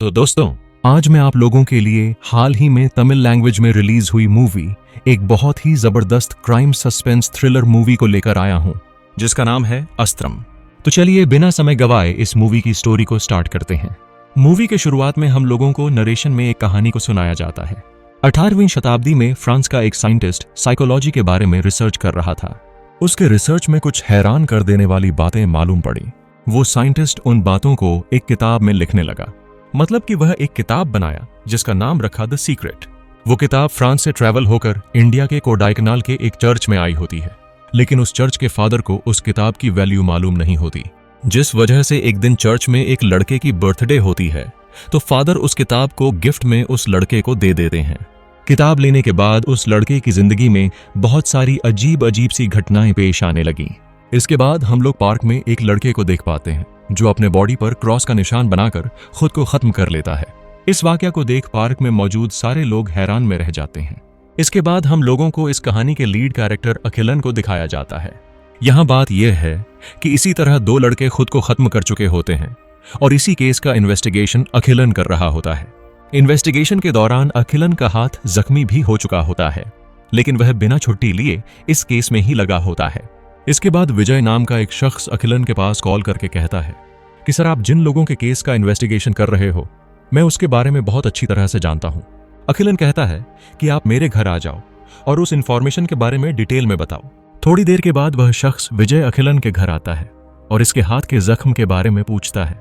तो दोस्तों, आज मैं आप लोगों के लिए हाल ही में तमिल लैंग्वेज में रिलीज हुई मूवी, एक बहुत ही जबरदस्त क्राइम सस्पेंस थ्रिलर मूवी को लेकर आया हूं, जिसका नाम है अस्त्रम। तो चलिए बिना समय गवाए इस मूवी की स्टोरी को स्टार्ट करते हैं। मूवी के शुरुआत में हम लोगों को नरेशन में एक कहानी को सुनाया जाता है। 18वीं शताब्दी में फ्रांस का एक साइंटिस्ट साइकोलॉजी के बारे में रिसर्च कर रहा था। उसके रिसर्च में कुछ हैरान कर देने वाली बातें मालूम पड़ी। वो साइंटिस्ट उन बातों को एक किताब में लिखने लगा। मतलब कि वह एक किताब बनाया जिसका नाम रखा द सीक्रेट। वो किताब फ्रांस से ट्रैवल होकर इंडिया के कोडाईकनाल के एक चर्च में आई होती है, लेकिन उस चर्च के फादर को उस किताब की वैल्यू मालूम नहीं होती, जिस वजह से एक दिन चर्च में एक लड़के की बर्थडे होती है तो फादर उस किताब को गिफ्ट में उस लड़के को दे देते हैं। किताब लेने के बाद उस लड़के की जिंदगी में बहुत सारी अजीब अजीब सी घटनाएं पेश आने लगीं। इसके बाद हम लोग पार्क में एक लड़के को देख पाते हैं जो अपने बॉडी पर क्रॉस का निशान बनाकर खुद को खत्म कर लेता है। इस वाकया को देख पार्क में मौजूद सारे लोग हैरान में रह जाते हैं। इसके बाद हम लोगों को इस कहानी के लीड कैरेक्टर अखिलन को दिखाया जाता है। यहाँ बात यह है कि इसी तरह दो लड़के खुद को खत्म कर चुके होते हैं और इसी केस का इन्वेस्टिगेशन अखिलन कर रहा होता है। इन्वेस्टिगेशन के दौरान अखिलन का हाथ जख्मी भी हो चुका होता है, लेकिन वह बिना छुट्टी लिए इस केस में ही लगा होता है। इसके बाद विजय नाम का एक शख्स अखिलन के पास कॉल करके कहता है कि सर, आप जिन लोगों के केस का इन्वेस्टिगेशन कर रहे हो, मैं उसके बारे में बहुत अच्छी तरह से जानता हूं। अखिलन कहता है कि आप मेरे घर आ जाओ और उस इंफॉर्मेशन के बारे में डिटेल में बताओ। थोड़ी देर के बाद वह शख्स विजय अखिलन के घर आता है और इसके हाथ के जख्म के बारे में पूछता है।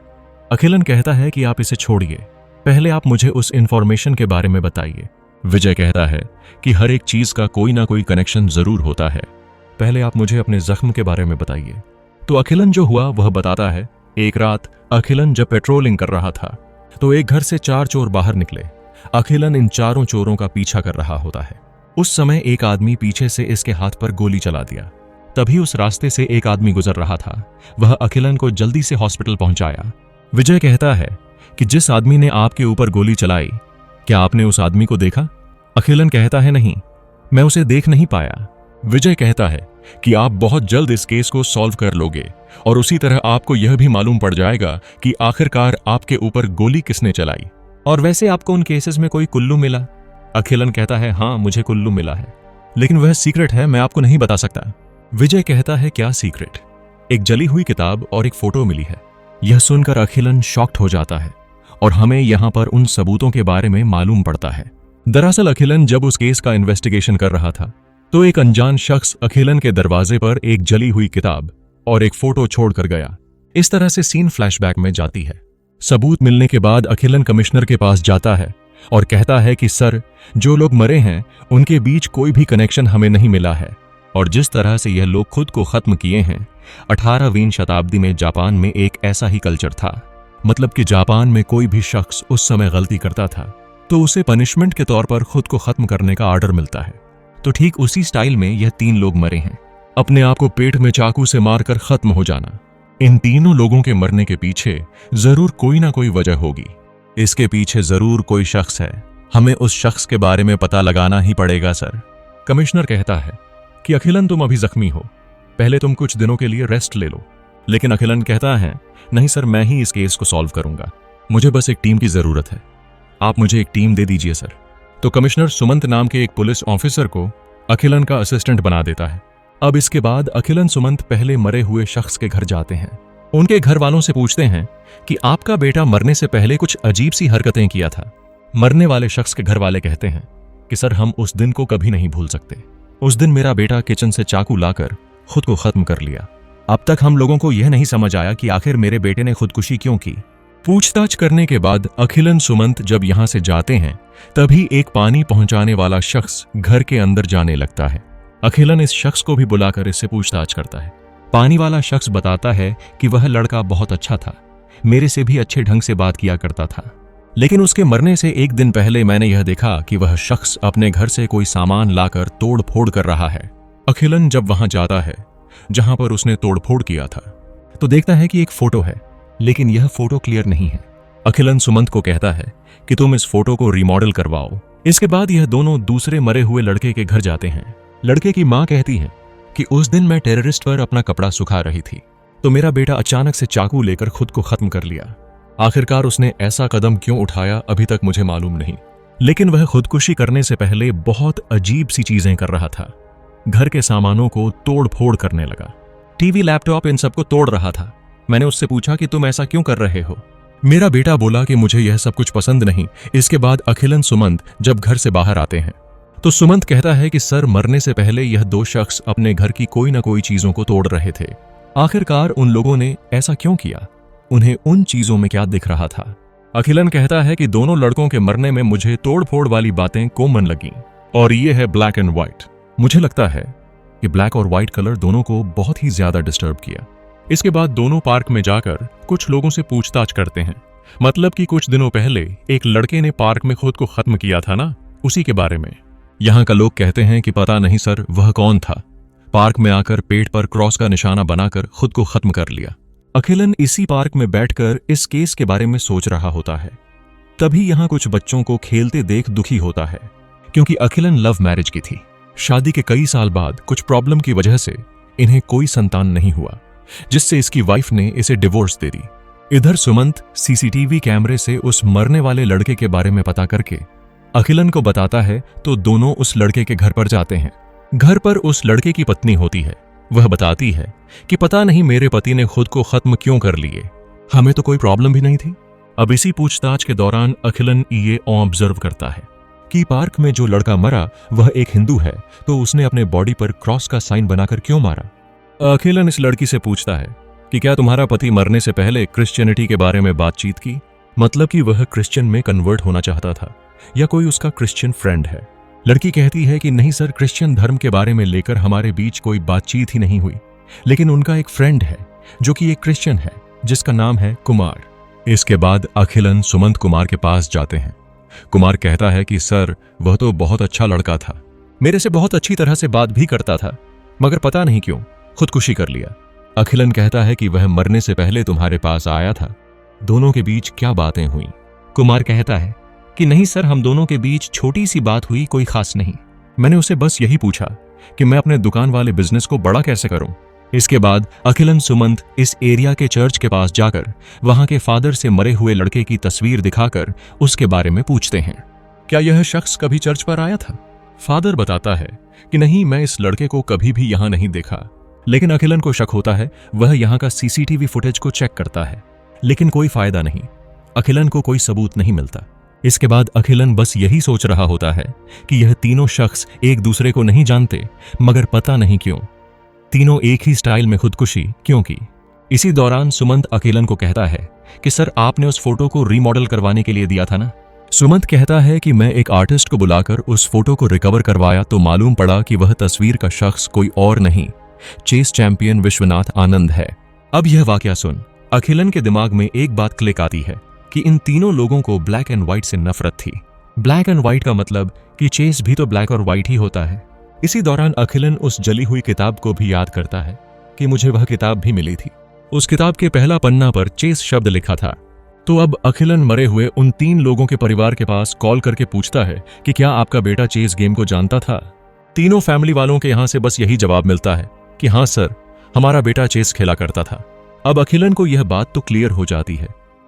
अखिलन कहता है कि आप इसे छोड़िए, पहले आप मुझे उस इंफॉर्मेशन के बारे में बताइए। विजय कहता है कि हर एक चीज का कोई ना कोई कनेक्शन जरूर होता है, पहले आप मुझे अपने जख्म के बारे में बताइए। तो अखिलन जो हुआ वह बताता है। एक रात अखिलन जब पेट्रोलिंग कर रहा था तो एक घर से 4 चोर बाहर निकले। अखिलन इन चारों चोरों का पीछा कर रहा होता है। उस समय एक आदमी पीछे से इसके हाथ पर गोली चला दिया। तभी उस रास्ते से एक आदमी गुजर रहा था, वह अखिलन को जल्दी से हॉस्पिटल पहुंचाया। विजय कहता है कि जिस आदमी ने आपके ऊपर गोली चलाई, क्या आपने उस आदमी को देखा? अखिलन कहता है नहीं, मैं उसे देख नहीं पाया। विजय कहता है कि आप बहुत जल्द इस केस को सॉल्व कर लोगे और उसी तरह आपको यह भी मालूम पड़ जाएगा कि आखिरकार आपके ऊपर गोली किसने चलाई। और वैसे आपको उन केसेस में कोई कुल्लू मिला? अखिलन कहता है हाँ, मुझे कुल्लू मिला है, लेकिन वह सीक्रेट है, मैं आपको नहीं बता सकता। विजय कहता है क्या सीक्रेट? एक जली हुई किताब और एक फोटो मिली है। यह सुनकर अखिलन शॉक्ड हो जाता है और हमें यहाँ पर उन सबूतों के बारे में मालूम पड़ता है। दरअसल अखिलन जब उस केस का इन्वेस्टिगेशन कर रहा था तो एक अनजान शख्स अखिलन के दरवाजे पर एक जली हुई किताब और एक फोटो छोड़कर गया। इस तरह से सीन फ्लैशबैक में जाती है। सबूत मिलने के बाद अखिलन कमिश्नर के पास जाता है और कहता है कि सर, जो लोग मरे हैं उनके बीच कोई भी कनेक्शन हमें नहीं मिला है, और जिस तरह से यह लोग खुद को खत्म किए हैं, 18वीं शताब्दी में जापान में एक ऐसा ही कल्चर था। मतलब कि जापान में कोई भी शख्स उस समय गलती करता था तो उसे पनिशमेंट के तौर पर खुद को खत्म करने का ऑर्डर मिलता है। तो ठीक उसी स्टाइल में यह 3 लोग मरे हैं, अपने आप को पेट में चाकू से मारकर खत्म हो जाना। इन तीनों लोगों के मरने के पीछे जरूर कोई ना कोई वजह होगी। इसके पीछे जरूर कोई शख्स है, हमें उस शख्स के बारे में पता लगाना ही पड़ेगा सर। कमिश्नर कहता है कि अखिलन, तुम अभी जख्मी हो, पहले तुम कुछ दिनों के लिए रेस्ट ले लो। लेकिन अखिलन कहता है नहीं सर, मैं ही इस केस को सॉल्व करूंगा, मुझे बस एक टीम की जरूरत है, आप मुझे एक टीम दे दीजिए सर। तो कमिश्नर सुमंत नाम के एक पुलिस ऑफिसर को अखिलन का असिस्टेंट बना देता है। अब इसके बाद अखिलन सुमंत पहले मरे हुए शख्स के घर जाते हैं। उनके घर वालों से पूछते हैं कि आपका बेटा मरने से पहले कुछ अजीब सी हरकतें किया था। मरने वाले शख्स के घर वाले कहते हैं कि सर, हम उस दिन को कभी नहीं भूल सकते। उस दिन मेरा बेटा किचन से चाकू लाकर खुद को खत्म कर लिया। अब तक हम लोगों को यह नहीं समझ आया कि आखिर मेरे बेटे ने खुदकुशी क्यों की। पूछताछ करने के बाद अखिलन सुमंत जब यहां से जाते हैं तभी एक पानी पहुंचाने वाला शख्स घर के अंदर जाने लगता है। अखिलन इस शख्स को भी बुलाकर इससे पूछताछ करता है। पानी वाला शख्स बताता है कि वह लड़का बहुत अच्छा था, मेरे से भी अच्छे ढंग से बात किया करता था, लेकिन उसके मरने से एक दिन पहले मैंने यह देखा कि वह शख्स अपने घर से कोई सामान लाकर तोड़ फोड़ कर रहा है। अखिलन जब वहां जाता है जहां पर उसने तोड़ फोड़ किया था तो देखता है कि एक फोटो है, लेकिन यह फोटो क्लियर नहीं है। अखिलन सुमंत को कहता है कि तुम इस फोटो को रिमॉडल करवाओ। इसके बाद यह दोनों दूसरे मरे हुए लड़के के घर जाते हैं। लड़के की मां कहती है कि उस दिन मैं टेररिस्ट पर अपना कपड़ा सुखा रही थी तो मेरा बेटा अचानक से चाकू लेकर खुद को खत्म कर लिया। आखिरकार उसने ऐसा कदम क्यों उठाया अभी तक मुझे मालूम नहीं, लेकिन वह खुदकुशी करने से पहले बहुत अजीब सी चीजें कर रहा था। घर के सामानों को तोड़ फोड़ करने लगा, टीवी लैपटॉप इन सबको तोड़ रहा था। मैंने उससे पूछा कि तुम ऐसा क्यों कर रहे हो। मेरा बेटा बोला कि मुझे यह सब कुछ पसंद नहीं। इसके बाद अखिलन सुमंत जब घर से बाहर आते हैं तो सुमंत कहता है कि सर, मरने से पहले यह दो शख्स अपने घर की कोई ना कोई चीजों को तोड़ रहे थे। आखिरकार उन लोगों ने ऐसा क्यों किया? उन्हें उन चीजों में क्या दिख रहा था? अखिलन कहता है कि दोनों लड़कों के मरने में मुझे तोड़ फोड़ वाली बातें कॉमन लगी, और ये है ब्लैक एंड व्हाइट। मुझे लगता है कि ब्लैक और व्हाइट कलर दोनों को बहुत ही ज्यादा डिस्टर्ब किया। इसके बाद दोनों पार्क में जाकर कुछ लोगों से पूछताछ करते हैं, मतलब कि कुछ दिनों पहले एक लड़के ने पार्क में खुद को खत्म किया था ना, उसी के बारे में। यहाँ का लोग कहते हैं कि पता नहीं सर, वह कौन था, पार्क में आकर पेट पर क्रॉस का निशाना बनाकर खुद को खत्म कर लिया। अखिलन इसी पार्क में बैठकर इस केस के बारे में सोच रहा होता है। तभी यहाँ कुछ बच्चों को खेलते देख दुखी होता है, क्योंकि अखिलन लव मैरिज की थी। शादी के कई साल बाद कुछ प्रॉब्लम की वजह से इन्हें कोई संतान नहीं हुआ, जिससे इसकी वाइफ ने इसे डिवोर्स दे दी। इधर सुमंत सीसीटीवी कैमरे से उस मरने वाले लड़के के बारे में पता करके अखिलन को बताता है, तो दोनों उस लड़के के घर पर जाते हैं। घर पर उस लड़के की पत्नी होती है। वह बताती है कि पता नहीं मेरे पति ने खुद को खत्म क्यों कर लिए, हमें तो कोई प्रॉब्लम भी नहीं थी। अब इसी पूछताछ के दौरान अखिलन ये ऑब्जर्व करता है कि पार्क में जो लड़का मरा वह एक हिंदू है, तो उसने अपने बॉडी पर क्रॉस का साइन बनाकर क्यों मारा। अखिलन इस लड़की से पूछता है कि क्या तुम्हारा पति मरने से पहले क्रिश्चियनिटी के बारे में बातचीत की, मतलब कि वह क्रिश्चियन में कन्वर्ट होना चाहता था, या कोई उसका क्रिश्चियन फ्रेंड है। लड़की कहती है कि नहीं सर, क्रिश्चियन धर्म के बारे में लेकर हमारे बीच कोई बातचीत ही नहीं हुई, लेकिन उनका एक फ्रेंड है जो कि एक क्रिश्चियन है, जिसका नाम है कुमार। इसके बाद अखिलन सुमंत कुमार के पास जाते हैं। कुमार कहता है कि सर, वह तो बहुत अच्छा लड़का था, मेरे से बहुत अच्छी तरह से बात भी करता था, मगर पता नहीं क्यों खुदकुशी कर लिया। अखिलन कहता है कि वह मरने से पहले तुम्हारे पास आया था, दोनों के बीच क्या बातें हुई। कुमार कहता है कि नहीं सर, हम दोनों के बीच छोटी सी बात हुई, कोई खास नहीं। मैंने उसे बस यही पूछा कि मैं अपने दुकान वाले बिजनेस को बड़ा कैसे करूं। इसके बाद अखिलन सुमंत इस एरिया के चर्च के पास जाकर वहां के फादर से मरे हुए लड़के की तस्वीर दिखाकर उसके बारे में पूछते हैं, क्या यह शख्स कभी चर्च पर आया था। फादर बताता है कि नहीं, मैं इस लड़के को कभी भी यहां नहीं देखा, लेकिन अखिलन को शक होता है। वह यहां का सीसीटीवी फुटेज को चेक करता है, लेकिन कोई फायदा नहीं, अखिलन को कोई सबूत नहीं मिलता। इसके बाद अखिलन बस यही सोच रहा होता है कि यह तीनों शख्स एक दूसरे को नहीं जानते, मगर पता नहीं क्यों तीनों एक ही स्टाइल में खुदकुशी क्यों की। इसी दौरान सुमंत अखिलन को कहता है कि सर, आपने उस फोटो को रीमॉडल करवाने के लिए दिया था ना। सुमंत कहता है कि मैं एक आर्टिस्ट को बुलाकर उस फोटो को रिकवर करवाया, तो मालूम पड़ा कि वह तस्वीर का शख्स कोई और नहीं, चेस चैंपियन विश्वनाथ आनंद है। अब यह वाकया सुन अखिलन के दिमाग में एक बात क्लिक आती है कि इन तीनों लोगों को ब्लैक एंड व्हाइट से नफरत थी। ब्लैक एंड व्हाइट का मतलब कि चेस भी तो ब्लैक और व्हाइट ही होता है। इसी दौरान अखिलन उस जली हुई किताब को भी याद करता है कि मुझे वह किताब भी मिली थी। उस किताब के पहला पन्ना पर चेस शब्द लिखा था। तो अब अखिलन मरे हुए उन तीन लोगों के परिवार के पास कॉल करके पूछता है कि क्या आपका बेटा चेस गेम को जानता था। तीनों फैमिली वालों के यहां से बस यही जवाब मिलता है कि हाँ सर, हमारा बेटा चेस खेला करता था। अब अखिलन को यह बात तो क्लियर हो जाती है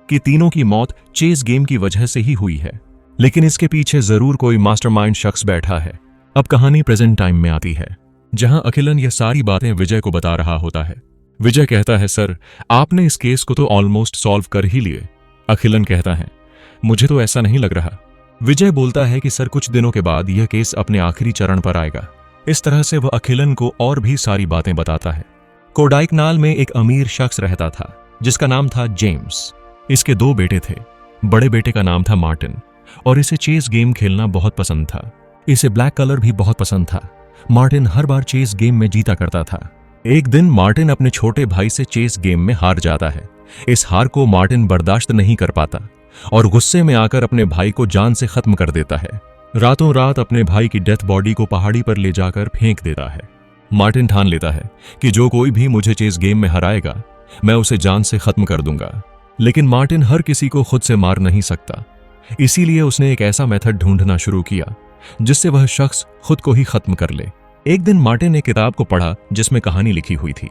कि तीनों की मौत चेस गेम की वजह से ही हुई है, लेकिन इसके पीछे जरूर कोई मास्टरमाइंड शख्स बैठा है। अब कहानी प्रेजेंट टाइम में आती है, जहां अखिलन यह सारी बातें विजय को बता रहा होता है। विजय कहता है, सर, आपने इस केस को तो ऑलमोस्ट सॉल्व कर ही लिए। अखिलन कहता है, मुझे तो ऐसा नहीं लग रहा। विजय बोलता है कि सर, कुछ दिनों के बाद यह केस अपने आखिरी चरण पर आएगा। इस तरह से वह अखिलन को और भी सारी बातें बताता है। कोडाइकनाल में एक अमीर शख्स रहता था जिसका नाम था जेम्स। इसके दो बेटे थे। बड़े बेटे का नाम था मार्टिन और इसे चेस गेम खेलना बहुत पसंद था। इसे ब्लैक कलर भी बहुत पसंद था। मार्टिन हर बार चेस गेम में जीता करता था। एक दिन मार्टिन अपने छोटे भाई से चेस गेम में हार जाता है। इस हार को मार्टिन बर्दाश्त नहीं कर पाता और गुस्से में आकर अपने भाई को जान से खत्म कर देता है। रातों रात अपने भाई की डेथ बॉडी को पहाड़ी पर ले जाकर फेंक देता है। मार्टिन ठान लेता है कि जो कोई भी मुझे चेस गेम में हराएगा, मैं उसे जान से खत्म कर दूंगा। लेकिन मार्टिन हर किसी को खुद से मार नहीं सकता, इसीलिए उसने एक ऐसा मेथड ढूंढना शुरू किया जिससे वह शख्स खुद को ही खत्म कर ले। एक दिन मार्टिन ने किताब को पढ़ा जिसमें कहानी लिखी हुई थी।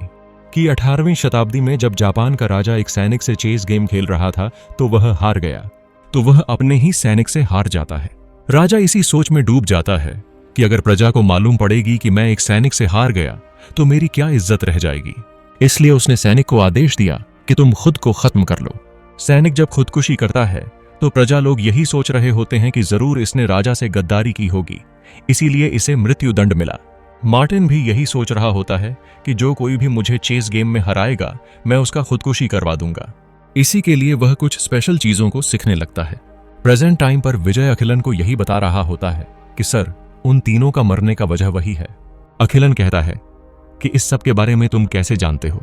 कि 18वीं शताब्दी में जब जापान का राजा एक सैनिक से चेस गेम खेल रहा था तो वह हार गया, तो वह अपने ही सैनिक से हार जाता है। राजा इसी सोच में डूब जाता है कि अगर प्रजा को मालूम पड़ेगी कि मैं एक सैनिक से हार गया तो मेरी क्या इज्जत रह जाएगी। इसलिए उसने सैनिक को आदेश दिया कि तुम खुद को खत्म कर लो। सैनिक जब खुदकुशी करता है तो प्रजा लोग यही सोच रहे होते हैं कि जरूर इसने राजा से गद्दारी की होगी, इसीलिए इसे मृत्यु दंड मिला। मार्टिन भी यही सोच रहा होता है कि जो कोई भी मुझे चेस गेम में हराएगा मैं उसका खुदकुशी करवा दूंगा। इसी के लिए वह कुछ स्पेशल चीजों को सीखने लगता है। प्रेजेंट टाइम पर विजय अखिलन को यही बता रहा होता है कि सर, उन तीनों का मरने का वजह वही है। अखिलन कहता है कि इस सब के बारे में तुम कैसे जानते हो?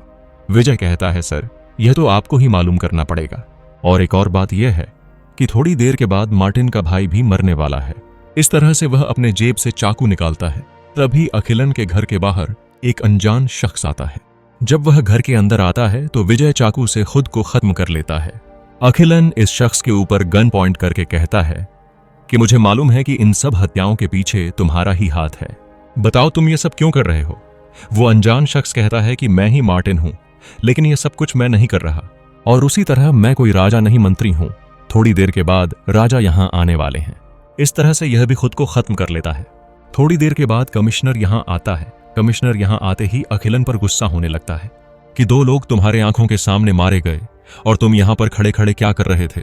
विजय कहता है सर, यह तो आपको ही मालूम करना पड़ेगा। और एक और बात यह है कि थोड़ी देर के बाद मार्टिन का भाई भी मरने वाला है। इस तरह से वह अपने जेब से चाकू निकालता है। तभी अखिलन के घर के बाहर एक अनजान शख्स आता है। जब वह घर के अंदर आता है तो विजय चाकू से खुद को खत्म कर लेता है। अखिलन इस शख्स के ऊपर गन पॉइंट करके कहता है कि मुझे मालूम है कि इन सब हत्याओं के पीछे तुम्हारा ही हाथ है। बताओ तुम ये सब क्यों कर रहे हो? वो अनजान शख्स कहता है कि मैं ही मार्टिन हूं, लेकिन ये सब कुछ मैं नहीं कर रहा, और उसी तरह मैं कोई राजा नहीं मंत्री हूं। थोड़ी देर के बाद राजा यहां आने वाले हैं। इस तरह से यह भी खुद को खत्म कर लेता है। थोड़ी देर के बाद कमिश्नर यहां आता है। कमिश्नर यहां आते ही अखिलन पर गुस्सा होने लगता है कि 2 लोग तुम्हारे आंखों के सामने मारे गए और तुम यहां पर खड़े खड़े क्या कर रहे थे?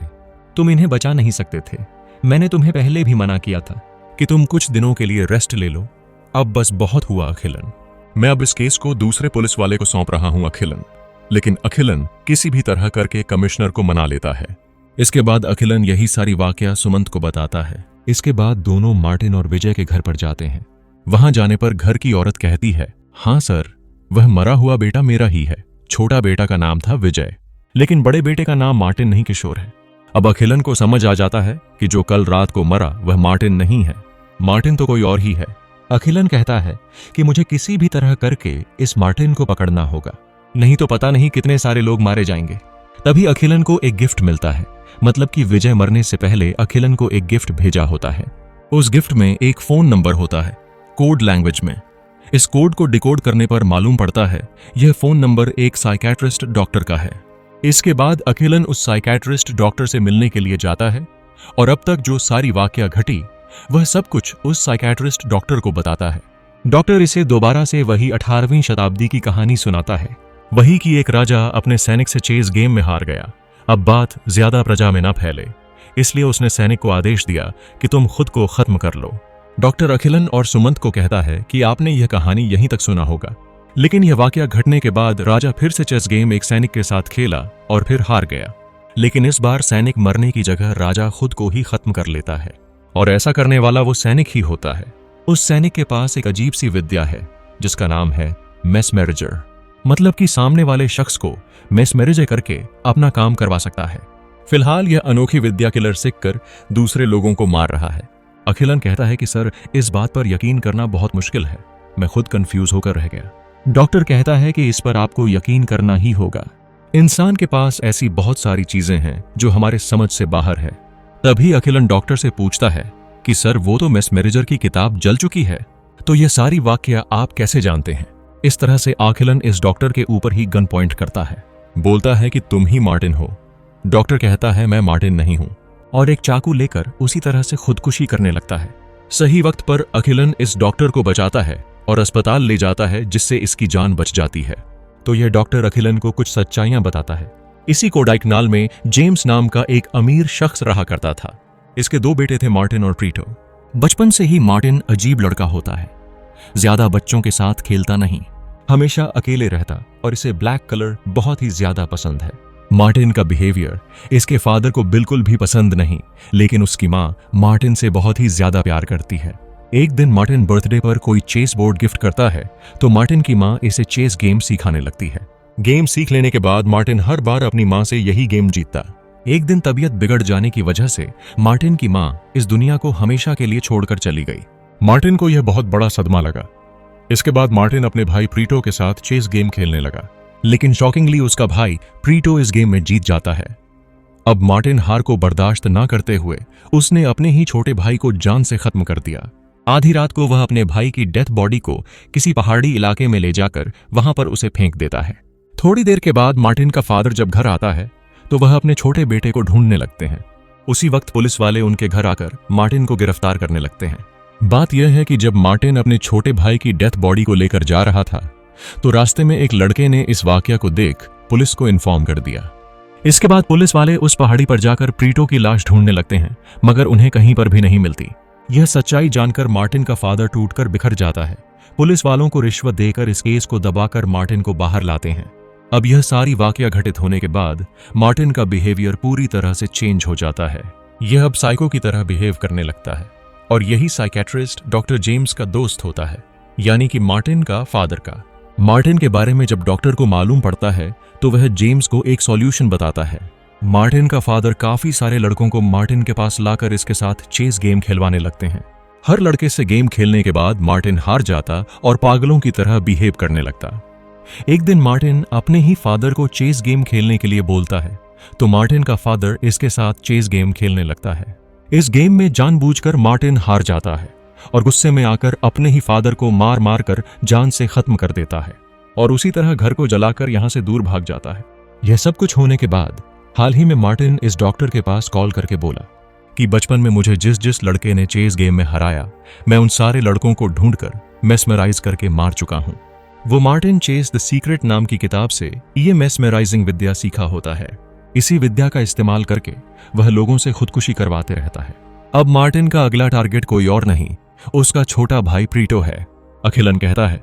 तुम इन्हें बचा नहीं सकते थे। मैंने तुम्हें पहले भी मना किया था कि तुम कुछ दिनों के लिए रेस्ट ले लो। अब बस बहुत हुआ अखिलन, मैं अब इस केस को दूसरे पुलिस वाले को सौंप रहा हूं अखिलन। लेकिन अखिलन किसी भी तरह करके कमिश्नर को मना लेता है। इसके बाद अखिलन यही सारी वाकया सुमंत को बताता है। इसके बाद दोनों मार्टिन और विजय के घर पर जाते हैं। वहां जाने पर घर की औरत कहती है, हाँ सर, वह मरा हुआ बेटा मेरा ही है। छोटा बेटा का नाम था विजय, लेकिन बड़े बेटे का नाम मार्टिन नहीं किशोर है। अब अखिलन को समझ आ जाता है कि जो कल रात को मरा वह मार्टिन नहीं है, मार्टिन तो कोई और ही है। अखिलन कहता है कि मुझे किसी भी तरह करके इस मार्टिन को पकड़ना होगा, नहीं तो पता नहीं कितने सारे लोग मारे जाएंगे। तभी अखिलन को एक गिफ्ट मिलता है, मतलब कि विजय मरने से पहले अखिलन को एक गिफ्ट भेजा होता है। उस गिफ्ट में एक फोन नंबर होता है, कोड लैंग्वेज में। इस कोड को डिकोड करने पर मालूम पड़ता है यह फोन नंबर एक साइकेट्रिस्ट डॉक्टर का है। इसके बाद अखिलन उस साइकेट्रिस्ट डॉक्टर से मिलने के लिए जाता है और अब तक जो सारी वाकया घटी वह सब कुछ उस साइकेट्रिस्ट डॉक्टर को बताता है। डॉक्टर इसे दोबारा से वही 18वीं शताब्दी की कहानी सुनाता है, वही कि एक राजा अपने सैनिक से चेस गेम में हार गया। अब बात ज्यादा प्रजा में न फैले, इसलिए उसने सैनिक को आदेश दिया कि तुम खुद को खत्म कर लो। डॉक्टर अखिलन और सुमंत को कहता है कि आपने यह कहानी यहीं तक सुना होगा, लेकिन यह वाकया घटने के बाद राजा फिर से चेस गेम एक सैनिक के साथ खेला और फिर हार गया। लेकिन इस बार सैनिक मरने की जगह राजा खुद को ही खत्म कर लेता है, और ऐसा करने वाला वो सैनिक ही होता है। उस सैनिक के पास एक अजीब सी विद्या है जिसका नाम है मेस्मेरिजर, मतलब कि सामने वाले शख्स को मेस्मेरिज करके अपना काम करवा सकता है। फिलहाल यह अनोखी विद्या किलर सीखकर दूसरे लोगों को मार रहा है। अखिलन कहता है कि सर, इस बात पर यकीन करना बहुत मुश्किल है, मैं खुद कंफ्यूज होकर रह गया। डॉक्टर कहता है कि इस पर आपको यकीन करना ही होगा। इंसान के पास ऐसी बहुत सारी चीजें हैं जो हमारे समझ से बाहर है। तभी अखिलन डॉक्टर से पूछता है कि सर, वो तो मेस्मेरिजर की किताब जल चुकी है, तो यह सारी वाकया आप कैसे जानते हैं? इस तरह से अखिलन इस डॉक्टर के ऊपर ही गन पॉइंट करता है, बोलता है कि तुम ही मार्टिन हो। डॉक्टर कहता है मैं मार्टिन नहीं हूं, और एक चाकू लेकर उसी तरह से खुदकुशी करने लगता है। सही वक्त पर अखिलन इस डॉक्टर को बचाता है और अस्पताल ले जाता है, जिससे इसकी जान बच जाती है। तो यह डॉक्टर अखिलन को कुछ सच्चाइयां बताता है। इसी कोडाइकनाल में जेम्स नाम का एक अमीर शख्स रहा करता था। इसके 2 बेटे थे, मार्टिन और प्रीटो। बचपन से ही मार्टिन अजीब लड़का होता है, ज्यादा बच्चों के साथ खेलता नहीं, हमेशा अकेले रहता, और इसे ब्लैक कलर बहुत ही ज्यादा पसंद है। मार्टिन का बिहेवियर इसके फादर को बिल्कुल भी पसंद नहीं, लेकिन उसकी मां मार्टिन से बहुत ही ज्यादा प्यार करती है। एक दिन मार्टिन बर्थडे पर कोई चेस बोर्ड गिफ्ट करता है, तो मार्टिन की मां इसे चेस गेम सिखाने लगती है। गेम सीख लेने के बाद मार्टिन हर बार अपनी मां से यही गेम जीतता। एक दिन तबीयत बिगड़ जाने की वजह से मार्टिन की मां इस दुनिया को हमेशा के लिए छोड़कर चली गई। मार्टिन को यह बहुत बड़ा सदमा लगा। इसके बाद मार्टिन अपने भाई प्रीटो के साथ चेस गेम खेलने लगा, लेकिन शॉकिंगली उसका भाई प्रीटो इस गेम में जीत जाता है। अब मार्टिन हार को बर्दाश्त ना करते हुए उसने अपने ही छोटे भाई को जान से खत्म कर दिया। आधी रात को वह अपने भाई की डेथ बॉडी को किसी पहाड़ी इलाके में ले जाकर वहां पर उसे फेंक देता है। थोड़ी देर के बाद मार्टिन का फादर जब घर आता है तो वह अपने छोटे बेटे को ढूंढने लगते हैं। उसी वक्त पुलिस वाले उनके घर आकर मार्टिन को गिरफ्तार करने लगते हैं। बात यह है कि जब मार्टिन अपने छोटे भाई की डेथ बॉडी को लेकर जा रहा था तो रास्ते में एक लड़के ने इस वाकया को देख पुलिस को इन्फॉर्म कर दिया। इसके बाद पुलिस वाले उस पहाड़ी पर जाकर प्रीटो की लाश ढूंढने लगते हैं, मगर उन्हें कहीं पर भी नहीं मिलती। यह सच्चाई जानकर मार्टिन का फादर टूटकर बिखर जाता है। पुलिस वालों को रिश्वत देकर इस केस को दबाकर मार्टिन को बाहर लाते हैं। अब यह सारी वाकया घटित होने के बाद मार्टिन का बिहेवियर पूरी तरह से चेंज हो जाता है। यह अब साइको की तरह बिहेव करने लगता है और यही साइकेट्रिस्ट डॉक्टर जेम्स का दोस्त होता है, यानी कि मार्टिन का फादर का। मार्टिन के बारे में जब डॉक्टर को मालूम पड़ता है तो वह जेम्स को एक सॉल्यूशन बताता है। मार्टिन का फादर काफी सारे लड़कों को मार्टिन के पास लाकर इसके साथ चेस गेम खिलवाने लगते हैं। हर लड़के से गेम खेलने के बाद मार्टिन हार जाता और पागलों की तरह बिहेव करने लगता। एक दिन मार्टिन अपने ही फादर को चेस गेम खेलने के लिए बोलता है तो मार्टिन का फादर इसके साथ चेस गेम खेलने लगता है। इस गेम में जानबूझकर मार्टिन हार जाता है और गुस्से में आकर अपने ही फादर को मार मार कर जान से खत्म कर देता है और उसी तरह घर को जलाकर यहां से दूर भाग जाता है। यह सब कुछ होने के बाद हाल ही में मार्टिन इस डॉक्टर के पास कॉल करके बोला कि बचपन में मुझे जिस जिस लड़के ने चेस गेम में हराया, मैं उन सारे लड़कों को ढूंढकर मेस्मराइज करके मार चुका हूं। वो मार्टिन चेस द सीक्रेट नाम की किताब से ये मेस्मराइजिंग विद्या सीखा होता है। इसी विद्या का इस्तेमाल करके वह लोगों से खुदकुशी करवाते रहता है। अब मार्टिन का अगला टारगेट कोई और नहीं, उसका छोटा भाई प्रीटो है। अखिलन कहता है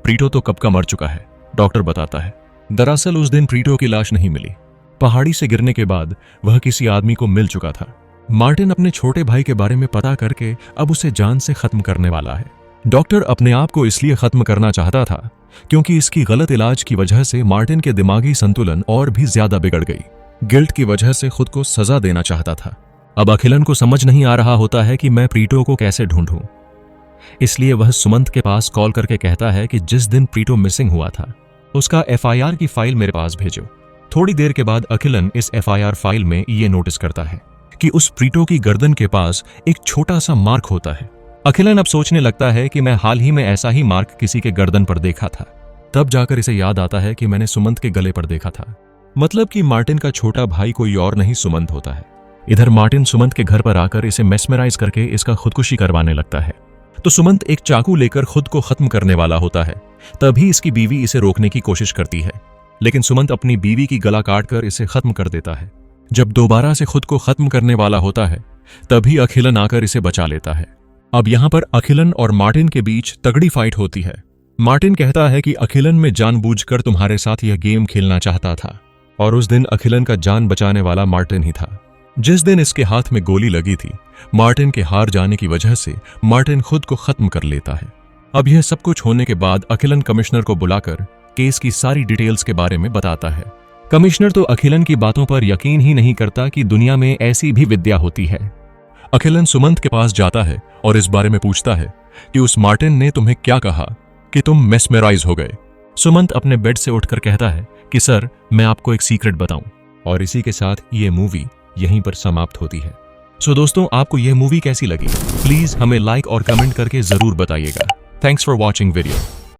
प्रीटो तो कब का मर चुका है। डॉक्टर बताता है दरअसल उस दिन प्रीटो की लाश नहीं मिली। पहाड़ी से गिरने के बाद वह किसी आदमी को मिल चुका था। मार्टिन अपने छोटे भाई के बारे में पता करके अब उसे जान से खत्म करने वाला है। डॉक्टर अपने आप को इसलिए खत्म करना चाहता था क्योंकि इसकी गलत इलाज की वजह से मार्टिन के दिमागी संतुलन और भी ज्यादा बिगड़ गई। गिल्ट की वजह से खुद को सजा देना चाहता था। अब अखिलन को समझ नहीं आ रहा होता है कि मैं प्रीटो को कैसे ढूंढूं। इसलिए वह सुमंत के पास कॉल करके कहता है कि जिस दिन प्रीटो मिसिंग हुआ था उसका एफआईआर की फाइल मेरे पास भेजो। थोड़ी देर के बाद अखिलन इस एफआईआर फाइल में ये नोटिस करता है कि उस प्रीटो की गर्दन के पास एक छोटा सा मार्क होता है। अखिलन अब सोचने लगता है कि मैं हाल ही में ऐसा ही मार्क किसी के गर्दन पर देखा था। तब जाकर इसे याद आता है कि मैंने सुमंत के गले पर देखा था। मतलब कि मार्टिन का छोटा भाई कोई और नहीं सुमंत होता है। इधर मार्टिन सुमंत के घर पर आकर इसे मेस्मराइज करके इसका खुदकुशी करवाने लगता है तो सुमंत एक चाकू लेकर खुद को खत्म करने वाला होता है। तभी इसकी बीवी इसे रोकने की कोशिश करती है, लेकिन सुमंत अपनी बीवी की गला काटकर इसे खत्म कर देता है। जब दोबारा से खुद को खत्म करने वाला होता है तभी अखिलन आकर इसे बचा लेता है। अब यहां पर अखिलन और मार्टिन के बीच तगड़ी फाइट होती है। मार्टिन कहता है कि अखिलन में जानबूझकर तुम्हारे साथ यह गेम खेलना चाहता था और उस दिन अखिलन का जान बचाने वाला मार्टिन ही था। जिस दिन इसके हाथ में गोली लगी थी, मार्टिन के हार जाने की वजह से मार्टिन खुद को खत्म कर लेता है। अब यह सब कुछ होने के बाद अखिलन कमिश्नर को बुलाकर केस की सारी डिटेल्स के बारे में बताता है। कमिश्नर तो अखिलन की बातों पर यकीन ही नहीं करता कि दुनिया में ऐसी भी विद्या होती है। अखिलन सुमंत के पास जाता है और इस बारे में पूछता है कि उस मार्टिन ने तुम्हें क्या कहा कि तुम मेस्मराइज हो गए। सुमंत अपने बेड से उठकर कहता है कि सर, मैं आपको एक सीक्रेट बताऊं। और इसी के साथ ये मूवी यहीं पर समाप्त होती है। सो दोस्तों, आपको यह मूवी कैसी लगी प्लीज हमें लाइक और कमेंट करके जरूर बताइएगा। Thanks for watching video.